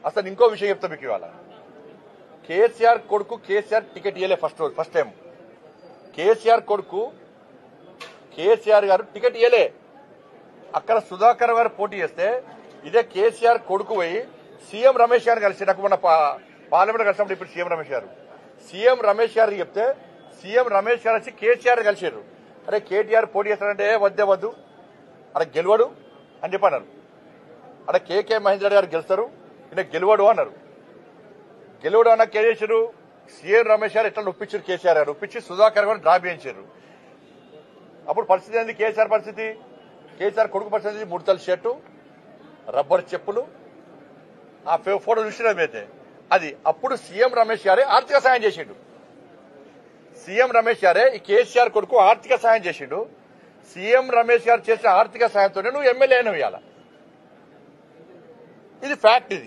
అసలు ఇంకో విషయం చెప్తా మీకు ఇవాళ. కేసీఆర్ కొడుకు కేసీఆర్ టికెట్ ఇవ్వలే ఫస్ట్ టైం. కేసీఆర్ కొడుకు కేసీఆర్ గారు టికెట్ ఇవ్వలే. అక్కడ సుధాకర్ గారు పోటీ చేస్తే ఇదే కేసీఆర్ కొడుకు పోయి సీఎం రమేష్ గారు కలిసి, నాకు మొన్న పార్లమెంట్ కలిసినప్పుడు ఇప్పుడు సీఎం రమేష్ గారు చెప్తే సీఎం రమేష్ గారు వచ్చి కేసీఆర్ కలిసారు. అరే కేటీఆర్ పోటీ చేస్తారంటే వద్దు అక్కడ గెలవడు అని చెప్పన్నారు. అక్కడ కేకే మహేందర్ రెడ్డి గారు గెలుస్తారు, ఈయన గెలవడు అన్నారు. గెలవడు అన్నాక ఏం చేశారు, సీఎం రమేష్ గారు ఎట్లా ఒప్పించారు, కేసీఆర్ గారు ఒప్పించి సుధాకర్ గారు డ్రా చేయించారు. అప్పుడు పరిస్థితి ఏంది, కేసీఆర్ పరిస్థితి, కేసీఆర్ కొడుకు పరిస్థితి ముడతల షర్టు, రబ్బర్ చెప్పులు, ఆ ఫోటో చూసినమైతే అది. అప్పుడు సీఎం రమేష్ గారే ఆర్థిక సాయం చేసిండు. సీఎం రమేష్ గారే ఈ కేసీఆర్ కొడుకు ఆర్థిక సాయం చేసిండు. సీఎం రమేష్ గారు చేసిన ఆర్థిక సాయంతోనే నువ్వు ఎమ్మెల్యే అయినవు ఇవాళ. ఇది ఫ్యాక్ట్. ఇది